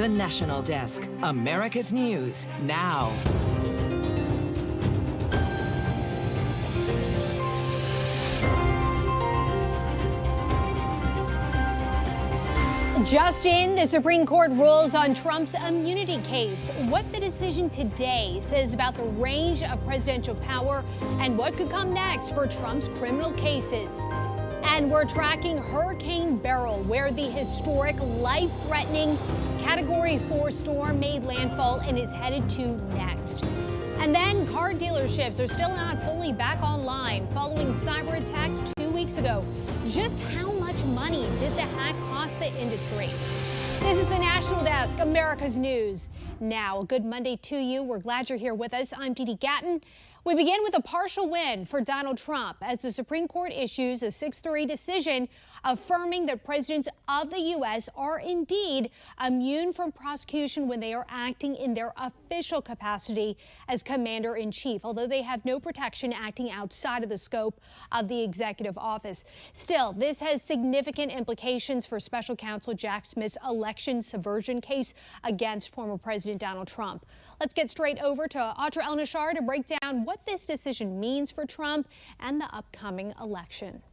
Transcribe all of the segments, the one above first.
The National Desk, America's News, now. Just in, the Supreme Court rules on Trump's immunity case. What the decision today says about the range of presidential power and what could come next for Trump's criminal cases. And we're tracking Hurricane Beryl, where the historic, life-threatening Category 4 storm made landfall and is headed to next. And then car dealerships are still not fully back online following cyber attacks 2 weeks ago. Just how much money did the hack cost the industry? This is the National Desk, America's News. Now, a good Monday to you. We're glad you're here with us. I'm Dee Gatton. We begin with a partial win for Donald Trump as the Supreme Court issues a 6-3 decision affirming that presidents of the U.S. are indeed immune from prosecution when they are acting in their official capacity as commander-in-chief, although they have no protection acting outside of the scope of the executive office. Still, this has significant implications for special counsel Jack Smith's election subversion case against former President Donald Trump. Let's get straight over to Audra El-Nashar to break down what this decision means for Trump and the upcoming election.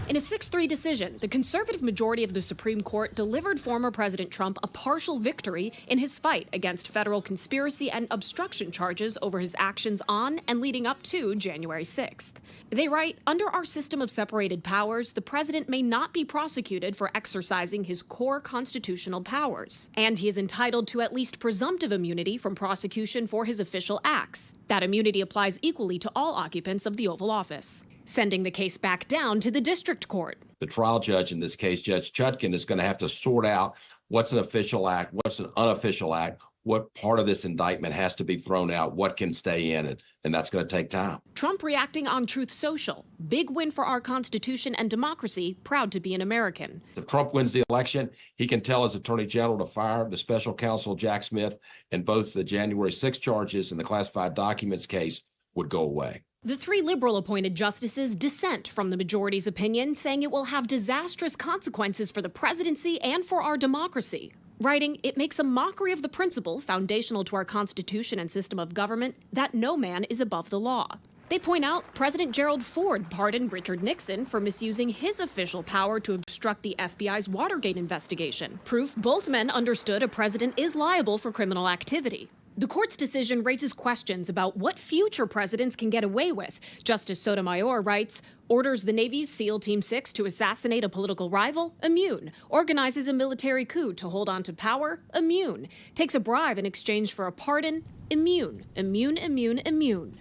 In a 6-3 decision, the conservative majority of the Supreme Court delivered former President Trump a partial victory in his fight against federal conspiracy and obstruction charges over his actions on and leading up to January 6th. They write, under our system of separated powers, the president may not be prosecuted for exercising his core constitutional powers, and he is entitled to at least presumptive immunity from prosecution for his official acts. That immunity applies equally to all occupants of the Oval Office, sending the case back down to the district court. The trial judge in this case, Judge Chutkan, is going to have to sort out what's an official act, what's an unofficial act, what part of this indictment has to be thrown out, what can stay in, and that's going to take time. Trump reacting on Truth Social. Big win for our Constitution and democracy, proud to be an American. If Trump wins the election, he can tell his attorney general to fire the special counsel Jack Smith, and both the January 6 charges and the classified documents case would go away. The 3 liberal-appointed justices dissent from the majority's opinion, saying it will have disastrous consequences for the presidency and for our democracy. Writing, it makes a mockery of the principle, foundational to our Constitution and system of government, that no man is above the law. They point out President Gerald Ford pardoned Richard Nixon for misusing his official power to obstruct the FBI's Watergate investigation. Proof both men understood a president is liable for criminal activity. The court's decision raises questions about what future presidents can get away with. Justice Sotomayor writes, orders the Navy's SEAL Team 6 to assassinate a political rival, immune. Organizes a military coup to hold on to power, immune. Takes a bribe in exchange for a pardon, immune. Immune, immune, immune.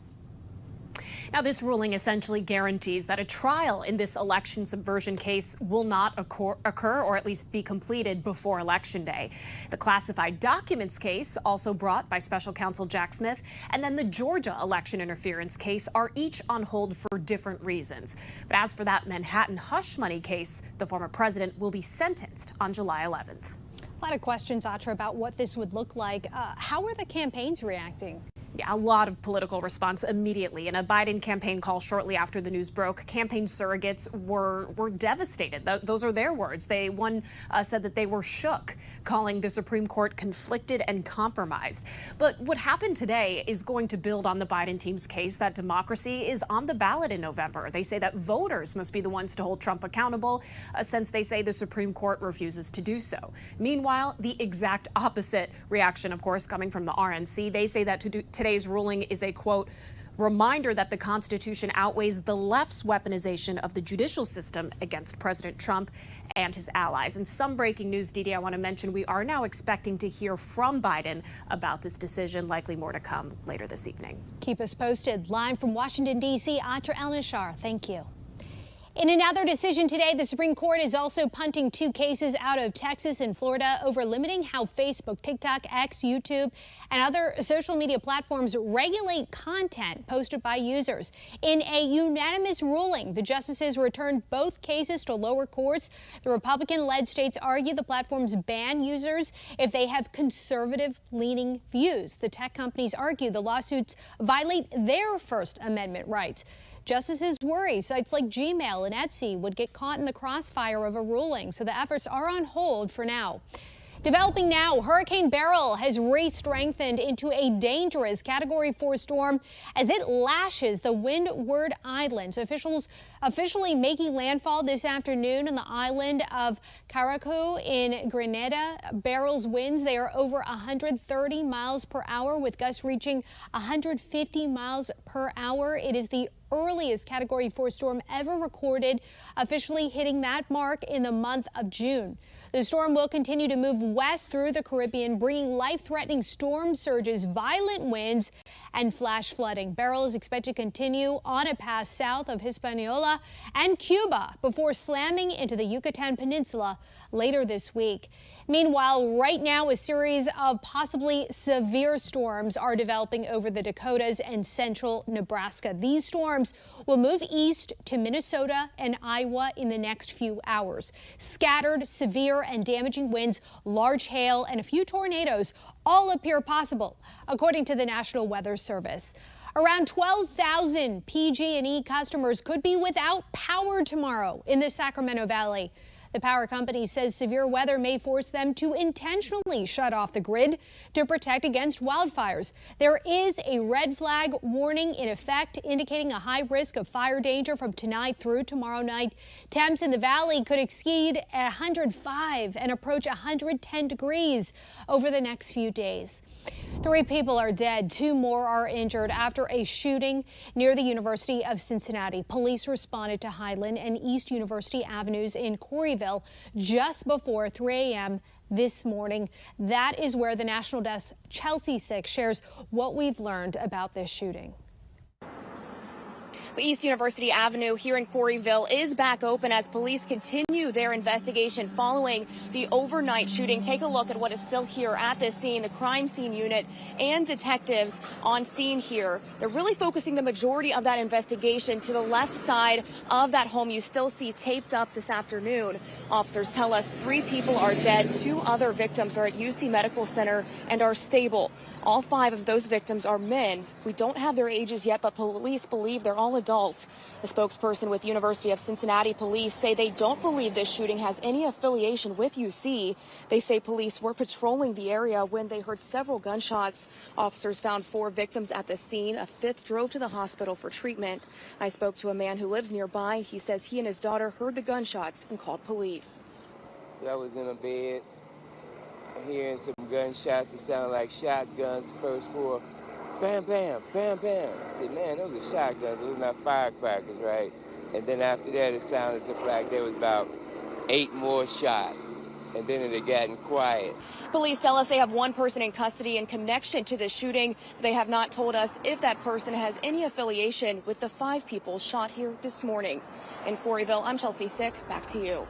Now, this ruling essentially guarantees that a trial in this election subversion case will not occur or at least be completed before Election Day. The classified documents case, also brought by special counsel Jack Smith, and then the Georgia election interference case are each on hold for different reasons. But as for that Manhattan hush money case, the former president will be sentenced on July 11th. A lot of questions, Atra, about what this would look like. How are the campaigns reacting? Yeah, a lot of political response immediately. In a Biden campaign call shortly after the news broke, campaign surrogates were devastated. Those are their words. One said that they were shook, calling the Supreme Court conflicted and compromised. But what happened today is going to build on the Biden team's case that democracy is on the ballot in November. They say that voters must be the ones to hold Trump accountable, since they say the Supreme Court refuses to do so. Meanwhile, the exact opposite reaction, of course, coming from the RNC. They say that today's ruling is a, quote, reminder that the Constitution outweighs the left's weaponization of the judicial system against President Trump and his allies. And some breaking news, Didi, I want to mention, we are now expecting to hear from Biden about this decision, likely more to come later this evening. Keep us posted. Live from Washington, D.C., Atra El-Nashar, thank you. In another decision today, the Supreme Court is also punting 2 cases out of Texas and Florida over limiting how Facebook, TikTok, X, YouTube, and other social media platforms regulate content posted by users. In a unanimous ruling, the justices returned both cases to lower courts. The Republican-led states argue the platforms ban users if they have conservative-leaning views. The tech companies argue the lawsuits violate their First Amendment rights. Justices worry sites like Gmail and Etsy would get caught in the crossfire of a ruling, so the efforts are on hold for now. Developing now, Hurricane Beryl has re-strengthened into a dangerous Category 4 storm as it lashes the Windward Islands. Officials officially making landfall this afternoon on the island of Caracu in Grenada. Beryl's winds, they are over 130 miles per hour with gusts reaching 150 miles per hour. It is the earliest Category 4 storm ever recorded, officially hitting that mark in the month of June. The storm will continue to move west through the Caribbean, bringing life-threatening storm surges, violent winds, and flash flooding. Beryl is expected to continue on a path south of Hispaniola and Cuba before slamming into the Yucatan Peninsula later this week. Meanwhile, right now, a series of possibly severe storms are developing over the Dakotas and central Nebraska. These storms will move east to Minnesota and Iowa in the next few hours. Scattered, severe, and damaging winds, large hail, and a few tornadoes all appear possible, according to the National Weather Service. Around 12,000 PG&E customers could be without power tomorrow in the Sacramento Valley. The power company says severe weather may force them to intentionally shut off the grid to protect against wildfires. There is a red flag warning in effect, indicating a high risk of fire danger from tonight through tomorrow night. Temps in the valley could exceed 105 and approach 110 degrees over the next few days. 3 people are dead, 2 more are injured after a shooting near the University of Cincinnati. Police responded to Highland and East University Avenues in Corryville just before 3 a.m. this morning. That is where the National Desk Chelsea Six shares what we've learned about this shooting. East University Avenue here in Corryville is back open as police continue their investigation following the overnight shooting. Take a look at what is still here at this scene. The crime scene unit and detectives on scene here. They're really focusing the majority of that investigation to the left side of that home you still see taped up this afternoon. Officers tell us 3 people are dead. 2 other victims are at UC Medical Center and are stable. All 5 of those victims are men. We don't have their ages yet, but police believe they're all adults. A spokesperson with University of Cincinnati police say they don't believe this shooting has any affiliation with UC. They say police were patrolling the area when they heard several gunshots. Officers found 4 victims at the scene. A 5th drove to the hospital for treatment. I spoke to a man who lives nearby. He says he and his daughter heard the gunshots and called police. I was in a bed hearing some gunshots that sounded like shotguns. First 4, bam, bam, bam, bam. I said, man, those are shotguns. Those are not firecrackers, right? And then after that, it sounded as if like there was about 8 more shots. And then it had gotten quiet. Police tell us they have 1 person in custody in connection to the shooting. They have not told us if that person has any affiliation with the 5 people shot here this morning. In Corryville, I'm Chelsea Sick. Back to you.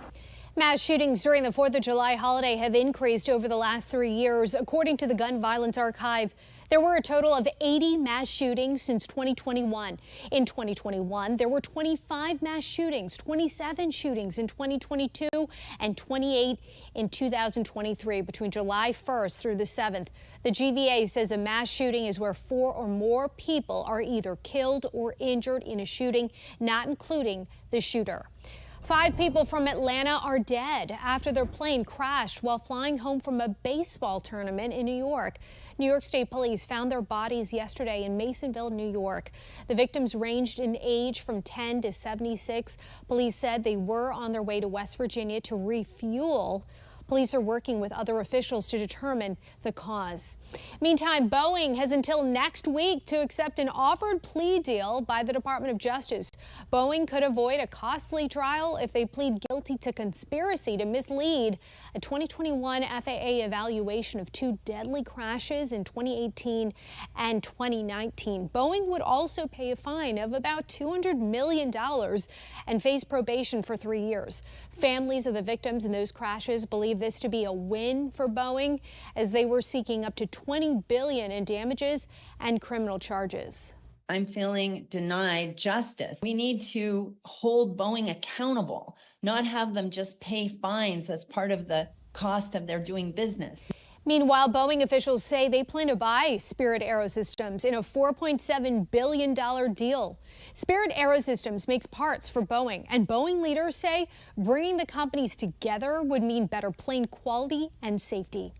Mass shootings during the 4th of July holiday have increased over the last 3 years. According to the Gun Violence Archive, there were a total of 80 mass shootings since 2021. In 2021, there were 25 mass shootings, 27 shootings in 2022, and 28 in 2023 between July 1st through the 7th. The GVA says a mass shooting is where 4 or more people are either killed or injured in a shooting, not including the shooter. 5 people from Atlanta are dead after their plane crashed while flying home from a baseball tournament in New York. New York State Police found their bodies yesterday in Masonville, New York. The victims ranged in age from 10 to 76. Police said they were on their way to West Virginia to refuel. Police are working with other officials to determine the cause. Meantime, Boeing has until next week to accept an offered plea deal by the Department of Justice. Boeing could avoid a costly trial if they plead guilty to conspiracy to mislead a 2021 FAA evaluation of 2 deadly crashes in 2018 and 2019. Boeing would also pay a fine of about $200 million and face probation for 3 years. Families of the victims in those crashes believe this to be a win for Boeing, as they were seeking up to $20 billion in damages and criminal charges. I'm feeling denied justice. We need to hold Boeing accountable, not have them just pay fines as part of the cost of their doing business. Meanwhile, Boeing officials say they plan to buy Spirit AeroSystems in a $4.7 billion deal. Spirit AeroSystems makes parts for Boeing, and Boeing leaders say bringing the companies together would mean better plane quality and safety.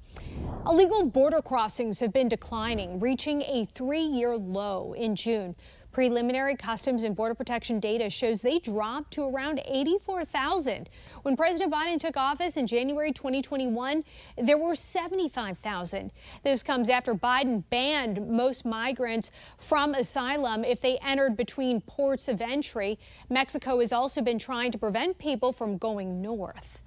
Illegal border crossings have been declining, reaching a 3-year low in June. Preliminary Customs and Border Protection data shows they dropped to around 84,000. When President Biden took office in January 2021, there were 75,000. This comes after Biden banned most migrants from asylum if they entered between ports of entry. Mexico has also been trying to prevent people from going north.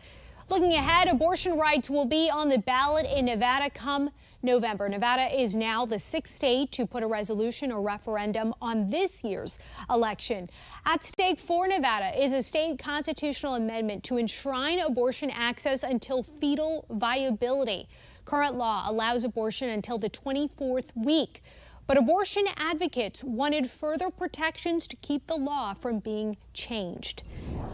Looking ahead, abortion rights will be on the ballot in Nevada come November. Nevada is now the 6th state to put a resolution or referendum on this year's election. At stake for Nevada is a state constitutional amendment to enshrine abortion access until fetal viability. Current law allows abortion until the 24th week. But abortion advocates wanted further protections to keep the law from being changed.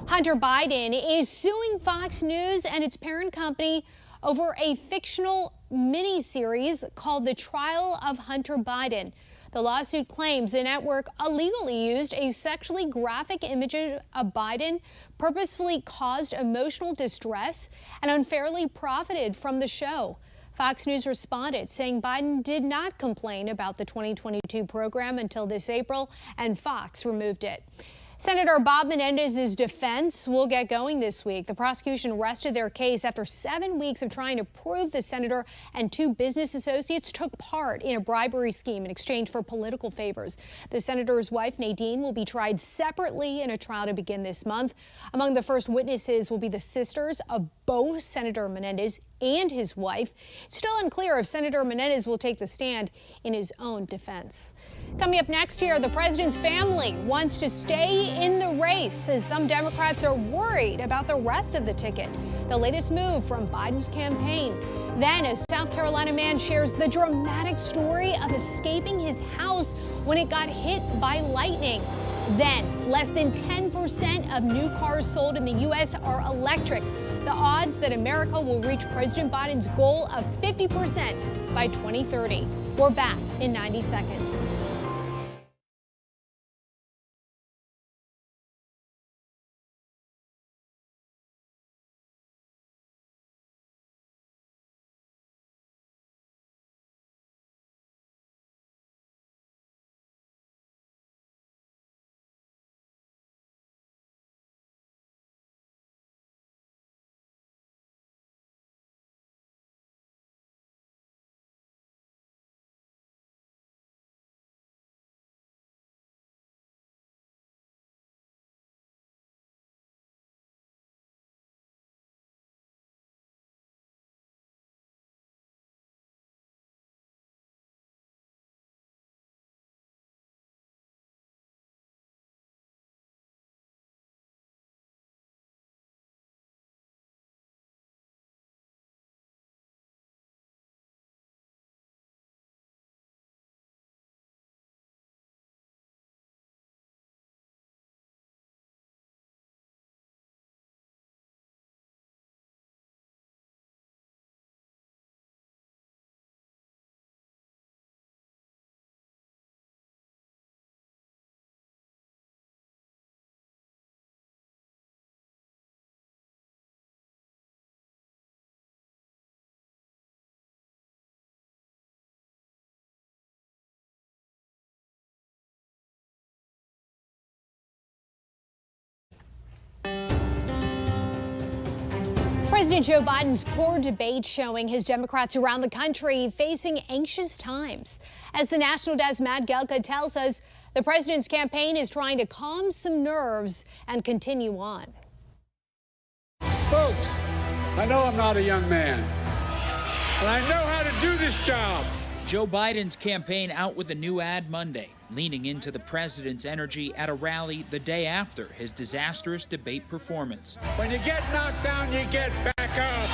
Hunter Biden is suing Fox News and its parent company over a fictional miniseries called The Trial of Hunter Biden. The lawsuit claims the network illegally used a sexually graphic image of Biden, purposefully caused emotional distress, and unfairly profited from the show. Fox News responded, saying Biden did not complain about the 2022 program until this April, and Fox removed it. Senator Bob Menendez's defense will get going this week. The prosecution rested their case after 7 weeks of trying to prove the senator and 2 business associates took part in a bribery scheme in exchange for political favors. The senator's wife, Nadine, will be tried separately in a trial to begin this month. Among the first witnesses will be the sisters of both Senator Menendez and his wife. It's still unclear if Senator Menendez will take the stand in his own defense. Coming up next year, the president's family wants to stay in the race as some Democrats are worried about the rest of the ticket. The latest move from Biden's campaign. Then a South Carolina man shares the dramatic story of escaping his house when it got hit by lightning. Then, less than 10% of new cars sold in the U.S. are electric. The odds that America will reach President Biden's goal of 50% by 2030. We're back in 90 seconds. President Joe Biden's poor debate showing his Democrats around the country facing anxious times. As the National Desk Matt Gelka tells us, the president's campaign is trying to calm some nerves and continue on. Folks, I know I'm not a young man, but I know how to do this job. Joe Biden's campaign out with a new ad Monday, leaning into the president's energy at a rally the day after his disastrous debate performance. When you get knocked down, you get back up.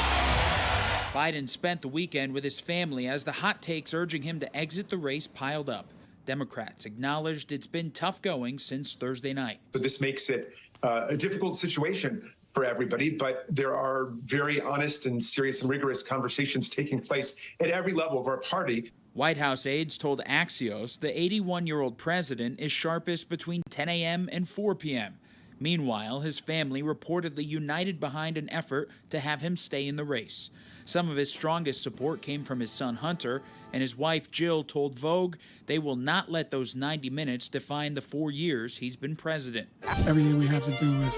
Biden spent the weekend with his family as the hot takes urging him to exit the race piled up. Democrats acknowledged it's been tough going since Thursday night. But this makes it a difficult situation for everybody, but there are very honest and serious and rigorous conversations taking place at every level of our party. White House aides told Axios the 81-year-old president is sharpest between 10 a.m. and 4 p.m. Meanwhile, his family reportedly united behind an effort to have him stay in the race. Some of his strongest support came from his son Hunter, and his wife Jill told Vogue they will not let those 90 minutes define the 4 years he's been president. Everything we have to do is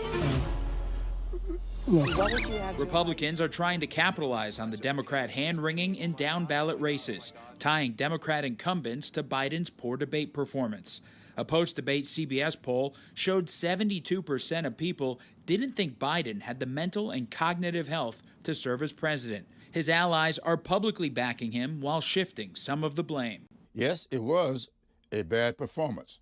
Republicans are trying to capitalize on the Democrat hand-wringing in down-ballot races, tying Democrat incumbents to Biden's poor debate performance. A post-debate CBS poll showed 72% of people didn't think Biden had the mental and cognitive health to serve as president. His allies are publicly backing him while shifting some of the blame. Yes, it was a bad performance.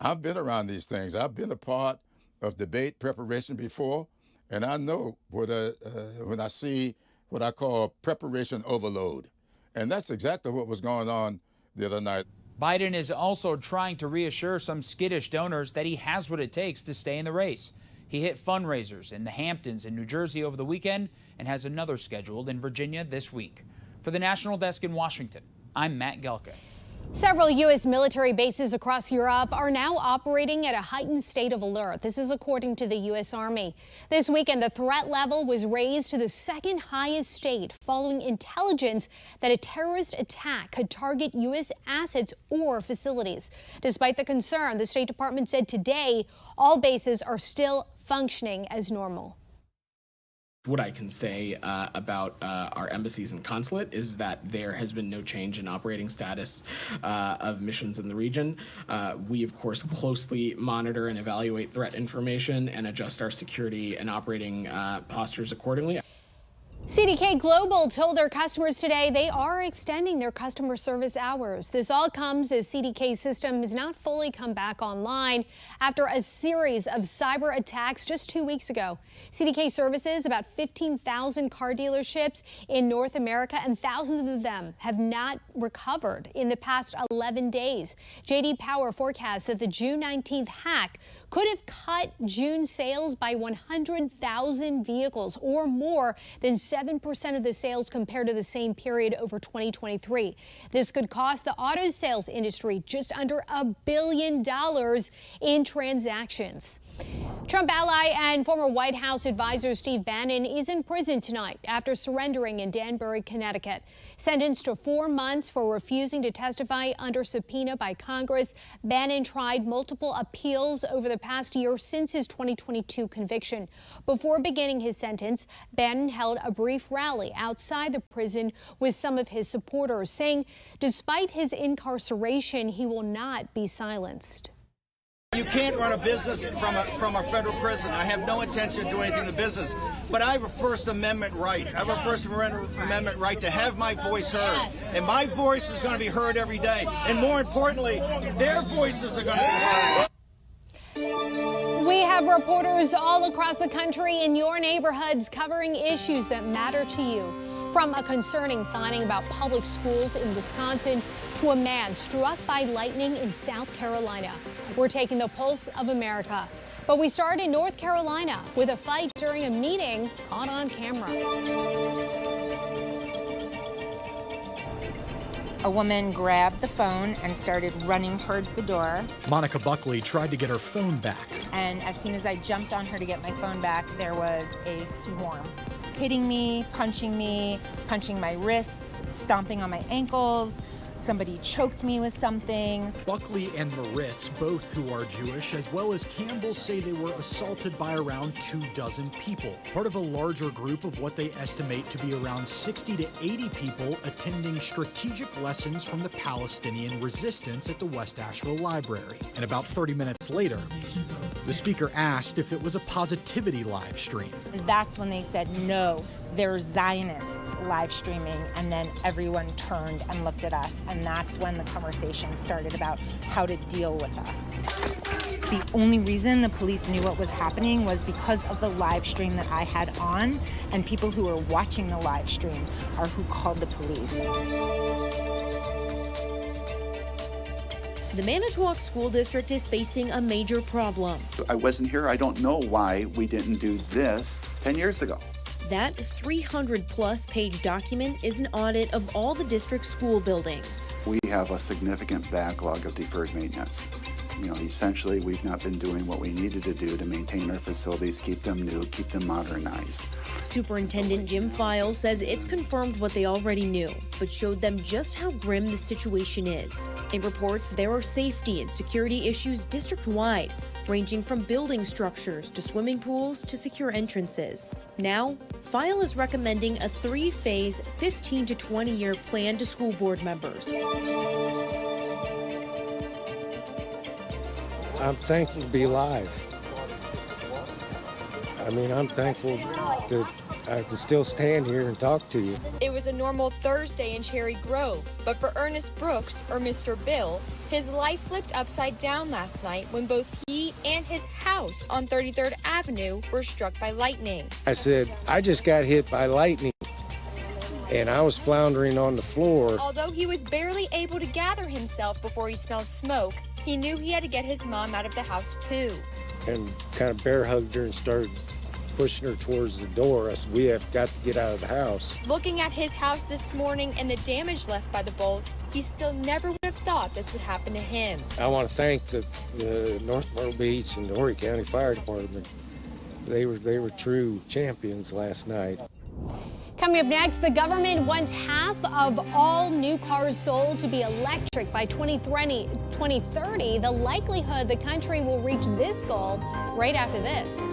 I've been around these things. I've been a part of debate preparation before, and I know when I see what I call preparation overload. And that's exactly what was going on the other night. Biden is also trying to reassure some skittish donors that he has what it takes to stay in the race. He hit fundraisers in the Hamptons in New Jersey over the weekend and has another scheduled in Virginia this week. For the National Desk in Washington, I'm Matt Gelke. Several U.S. military bases across Europe are now operating at a heightened state of alert. This is according to the U.S. Army. This weekend, the threat level was raised to the second highest state following intelligence that a terrorist attack could target U.S. assets or facilities. Despite the concern, the State Department said today all bases are still functioning as normal. What I can say about our embassies and consulate is that there has been no change in operating status of missions in the region. We, of course, closely monitor and evaluate threat information and adjust our security and operating postures accordingly. CDK Global told their customers today they are extending their customer service hours. This all comes as CDK's system has not fully come back online after a series of cyber attacks just 2 weeks ago. CDK services about 15,000 car dealerships in North America, and thousands of them have not recovered in the past 11 days. JD Power forecasts that the June 19th hack could have cut June sales by 100,000 vehicles, or more than 7% of the sales compared to the same period over 2023. This could cost the auto sales industry just under $1 billion in transactions. Trump ally and former White House advisor Steve Bannon is in prison tonight after surrendering in Danbury, Connecticut. Sentenced to 4 months for refusing to testify under subpoena by Congress, Bannon tried multiple appeals over the past year since his 2022 conviction. Before beginning his sentence, Bannon held a brief rally outside the prison with some of his supporters, saying despite his incarceration, he will not be silenced. You can't run a business from a federal prison. I have no intention of doing anything in the business, but I have a First Amendment right. I have a First Amendment right to have my voice heard, and my voice is going to be heard every day. And more importantly, their voices are going to be heard. We have reporters all across the country in your neighborhoods covering issues that matter to you. From a concerning finding about public schools in Wisconsin to a man struck by lightning in South Carolina. We're taking the pulse of America. But we start in North Carolina with a fight during a meeting caught on camera. A woman grabbed the phone and started running towards the door. Monica Buckley tried to get her phone back. And as soon as I jumped on her to get my phone back, there was a swarm. Hitting me, punching my wrists, stomping on my ankles. Somebody choked me with something. Buckley and Moritz, both who are Jewish, as well as Campbell, say they were assaulted by around 24 people, part of a larger group of what they estimate to be around 60 to 80 people attending strategic lessons from the Palestinian resistance at the West Asheville Library. And about 30 minutes later, the speaker asked if it was a positivity live stream. That's when they said, no, they're Zionists live streaming, and then everyone turned and looked at us. And that's when the conversation started about how to deal with us. The only reason the police knew what was happening was because of the live stream that I had on, and people who were watching the live stream are who called the police. The Manitowoc School District is facing a major problem. I wasn't here. I don't know why we didn't do this 10 years ago. That 300-plus page document is an audit of all the district's school buildings. We have a significant backlog of deferred maintenance. Essentially, we've not been doing what we needed to do to maintain our facilities, keep them new, keep them modernized. Superintendent Jim Files says it's confirmed what they already knew, but showed them just how grim the situation is. It reports there are safety and security issues district-wide, ranging from building structures to swimming pools to secure entrances. Now, File is recommending a 3-phase, 15 to 20-year plan to school board members. I'm thankful to be alive. I'm thankful that I can still stand here and talk to you. It was a normal Thursday in Cherry Grove, but for Ernest Brooks, or Mr. Bill, his life flipped upside down last night when both he and his house on 33rd Avenue were struck by lightning. I said, I just got hit by lightning, and I was floundering on the floor. Although he was barely able to gather himself before he smelled smoke, he knew he had to get his mom out of the house too. And kind of bear hugged her and started pushing her towards the door. I said, we have got to get out of the house. Looking at his house this morning and the damage left by the bolts, he still never would have thought this would happen to him. I want to thank the North Myrtle Beach and Horry County Fire Department. They were true champions last night. Coming up next, the government wants half of all new cars sold to be electric by 2030. The likelihood the country will reach this goal right after this.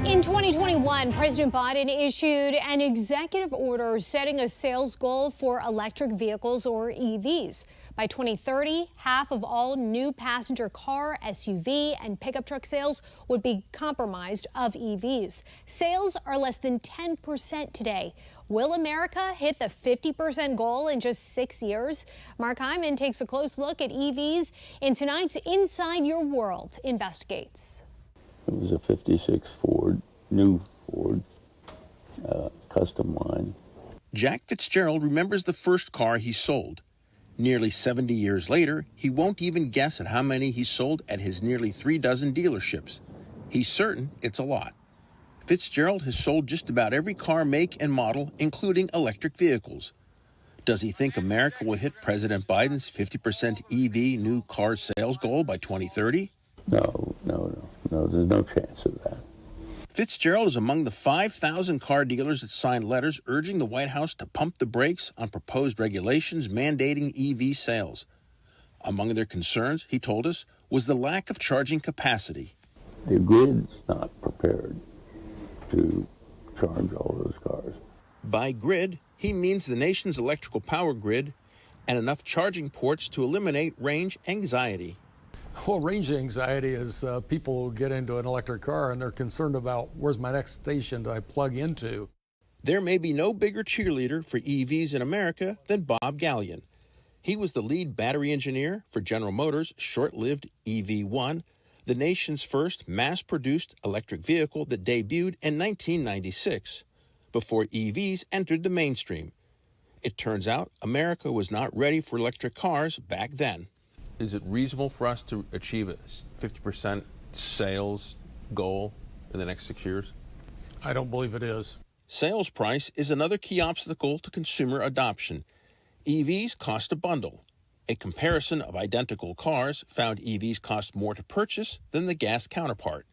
In 2021, President Biden issued an executive order setting a sales goal for electric vehicles, or EVs. By 2030, half of all new passenger car, SUV, and pickup truck sales would be comprised of EVs. Sales are less than 10% today. Will America hit the 50% goal in just 6 years? Mark Hyman takes a close look at EVs in tonight's Inside Your World investigates. It was a 56 Ford, new Ford, custom line. Jack Fitzgerald remembers the first car he sold. Nearly 70 years later, he won't even guess at how many he sold at his nearly 3 dozen dealerships. He's certain it's a lot. Fitzgerald has sold just about every car make and model, including electric vehicles. Does he think America will hit President Biden's 50% EV new car sales goal by 2030? No, there's no chance of that. Fitzgerald is among the 5,000 car dealers that signed letters urging the White House to pump the brakes on proposed regulations mandating EV sales. Among their concerns, he told us, was the lack of charging capacity. The grid's not prepared to charge all those cars. By grid, he means the nation's electrical power grid and enough charging ports to eliminate range anxiety. Well, range anxiety is people get into an electric car and they're concerned about where's my next station that I plug into. There may be no bigger cheerleader for EVs in America than Bob Gallion. He was the lead battery engineer for General Motors' short-lived EV1, the nation's first mass-produced electric vehicle that debuted in 1996, before EVs entered the mainstream. It turns out America was not ready for electric cars back then. Is it reasonable for us to achieve a 50% sales goal in the next 6 years? I don't believe it is. Sales price is another key obstacle to consumer adoption. EVs cost a bundle. A comparison of identical cars found EVs cost more to purchase than the gas counterpart.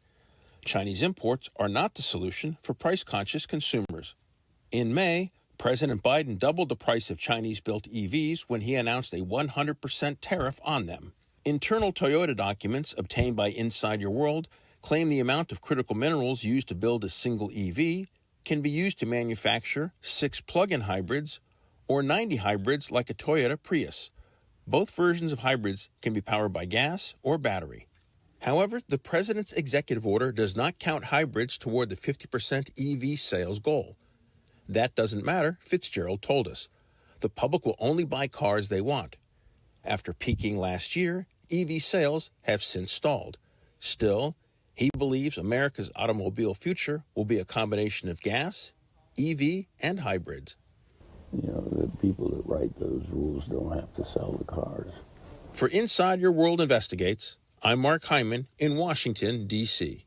Chinese imports are not the solution for price-conscious consumers. In May, President Biden doubled the price of Chinese-built EVs when he announced a 100% tariff on them. Internal Toyota documents obtained by Inside Your World claim the amount of critical minerals used to build a single EV can be used to manufacture 6 plug-in hybrids or 90 hybrids like a Toyota Prius. Both versions of hybrids can be powered by gas or battery. However, the president's executive order does not count hybrids toward the 50% EV sales goal. That doesn't matter, Fitzgerald told us. The public will only buy cars they want. After peaking last year, EV sales have since stalled. Still, he believes America's automobile future will be a combination of gas, EV, and hybrids. You know, the people that write those rules don't have to sell the cars. For Inside Your World Investigates, I'm Mark Hyman in Washington, D.C.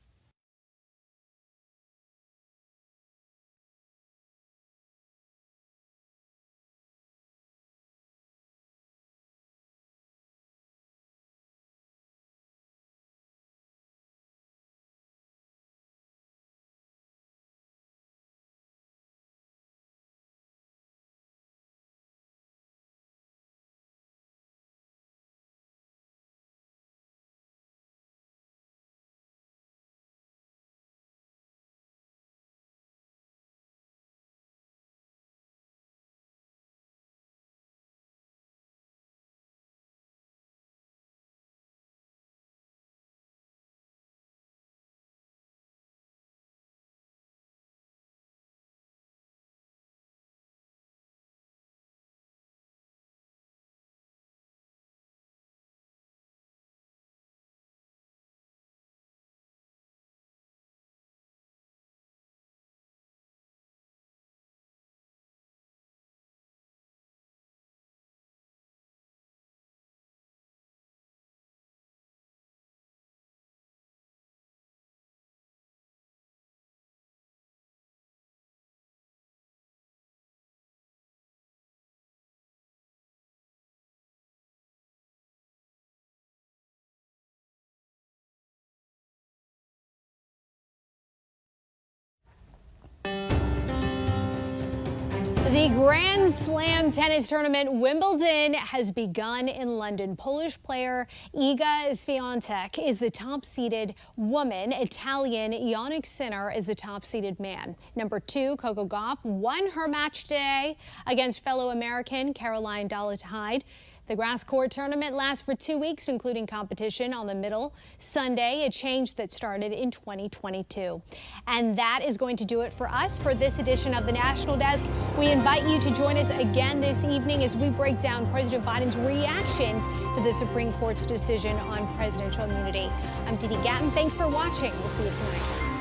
The Grand Slam tennis tournament Wimbledon has begun in London. Polish player Iga Świątek is the top-seeded woman. Italian Jannik Sinner is the top-seeded man. Number 2, Coco Gauff, won her match today against fellow American Caroline Dolitide. The grass court tournament lasts for 2 weeks, including competition on the middle Sunday, a change that started in 2022. And that is going to do it for us for this edition of the National Desk. We invite you to join us again this evening as we break down President Biden's reaction to the Supreme Court's decision on presidential immunity. I'm Didi Gatton. Thanks for watching. We'll see you tonight.